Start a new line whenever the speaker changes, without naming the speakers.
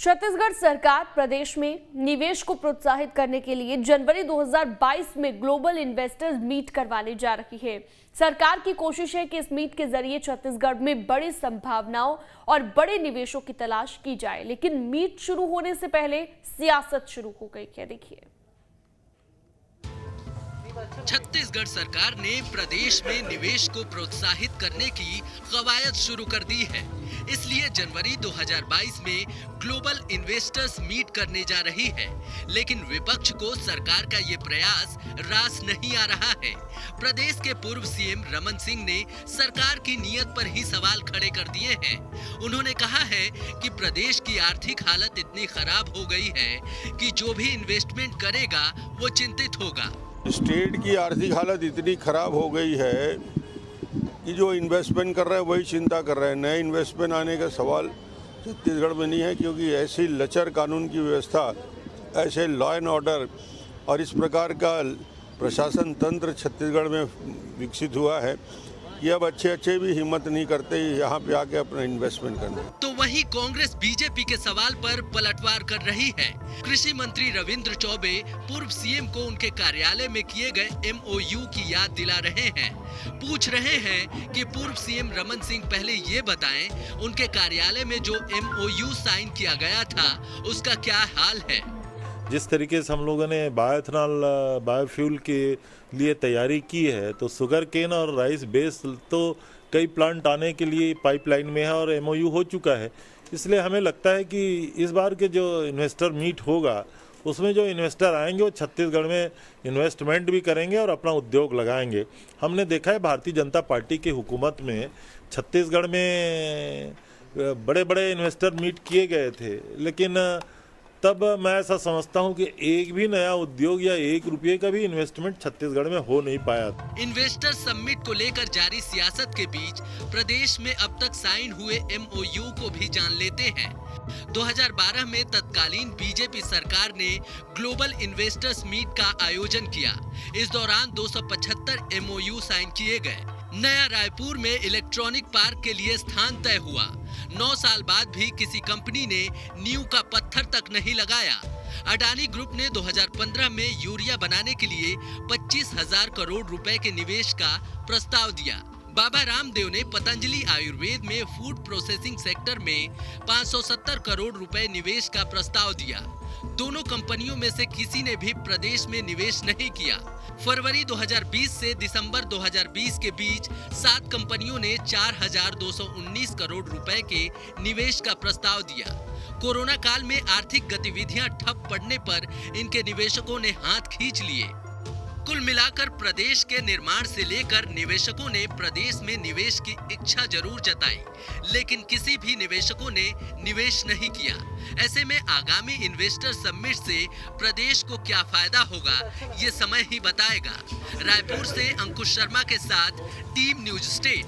छत्तीसगढ़ सरकार प्रदेश में निवेश को प्रोत्साहित करने के लिए जनवरी 2022 में ग्लोबल इन्वेस्टर्स मीट करवाने जा रही है। सरकार की कोशिश है कि इस मीट के जरिए छत्तीसगढ़ में बड़ी संभावनाओं और बड़े निवेशों की तलाश की जाए, लेकिन मीट शुरू होने से पहले सियासत शुरू हो गई है। देखिए,
छत्तीसगढ़ सरकार ने प्रदेश में निवेश को प्रोत्साहित करने की कवायद शुरू कर दी है। इसलिए जनवरी 2022 में ग्लोबल इन्वेस्टर्स मीट करने जा रही है, लेकिन विपक्ष को सरकार का ये प्रयास रास नहीं आ रहा है। प्रदेश के पूर्व सीएम रमन सिंह ने सरकार की नीयत पर ही सवाल खड़े कर दिए हैं। उन्होंने कहा है कि प्रदेश की आर्थिक हालत इतनी खराब हो गई है कि जो भी इन्वेस्टमेंट करेगा वो चिंतित होगा।
स्टेट की आर्थिक हालत इतनी खराब हो गई है कि जो इन्वेस्टमेंट कर रहा है वही चिंता कर रहा है। नए इन्वेस्टमेंट आने का सवाल छत्तीसगढ़ में नहीं है, क्योंकि ऐसी लचर कानून की व्यवस्था, ऐसे लॉ एंड ऑर्डर और इस प्रकार का प्रशासन तंत्र छत्तीसगढ़ में विकसित हुआ है कि अब अच्छे भी हिम्मत नहीं करते यहाँ पे आके अपना इन्वेस्टमेंट करना।
तो वहीं कांग्रेस बीजेपी के सवाल पर पलटवार कर रही है। कृषि मंत्री रविंद्र चौबे पूर्व सीएम को उनके कार्यालय में किए गए एमओयू की याद दिला रहे हैं। पूछ रहे हैं कि पूर्व सीएम रमन सिंह पहले ये बताएं, उनके कार्यालय में जो एमओयू साइन किया गया था उसका क्या हाल है।
जिस तरीके से हम लोगों ने बायोएथनॉल बायोफ्यूल के लिए तैयारी की है, तो शुगर केन और राइस बेस तो कई प्लांट आने के लिए पाइपलाइन में है और एमओयू हो चुका है। इसलिए हमें लगता है कि इस बार के जो इन्वेस्टर मीट होगा उसमें जो इन्वेस्टर आएंगे वो छत्तीसगढ़ में इन्वेस्टमेंट भी करेंगे और अपना उद्योग लगाएंगे। हमने देखा है भारतीय जनता पार्टी की हुकूमत में छत्तीसगढ़ में बड़े बड़े इन्वेस्टर मीट किए गए थे, लेकिन तब मैं ऐसा समझता हूं कि एक भी नया उद्योग या ₹1 का भी इन्वेस्टमेंट छत्तीसगढ़ में हो नहीं पाया।
इन्वेस्टर समिट को लेकर जारी सियासत के बीच प्रदेश में अब तक साइन हुए एमओयू को भी जान लेते हैं। 2012 में तत्कालीन बीजेपी सरकार ने ग्लोबल इन्वेस्टर्स मीट का आयोजन किया। इस दौरान 275 एमओयू साइन किए गए। नया रायपुर में इलेक्ट्रॉनिक पार्क के लिए स्थान तय हुआ। 9 साल बाद भी किसी कंपनी ने नींव का पत्थर तक नहीं लगाया। अडानी ग्रुप ने 2015 में यूरिया बनाने के लिए 25,000 करोड़ रुपए के निवेश का प्रस्ताव दिया। बाबा रामदेव ने पतंजलि आयुर्वेद में फूड प्रोसेसिंग सेक्टर में 570 करोड़ रुपए निवेश का प्रस्ताव दिया। दोनों कंपनियों में से किसी ने भी प्रदेश में निवेश नहीं किया। फरवरी 2020 से दिसंबर 2020 के बीच 7 कंपनियों ने 4,219 करोड़ रुपए के निवेश का प्रस्ताव दिया। कोरोना काल में आर्थिक गतिविधियां ठप पड़ने पर इनके निवेशकों ने हाथ खींच लिए। कुल मिलाकर प्रदेश के निर्माण से लेकर निवेशकों ने प्रदेश में निवेश की इच्छा जरूर जताई, लेकिन किसी भी निवेशकों ने निवेश नहीं किया। ऐसे में आगामी इन्वेस्टर समिट से प्रदेश को क्या फायदा होगा, ये समय ही बताएगा। रायपुर से अंकुश शर्मा के साथ टीम न्यूज स्टेट।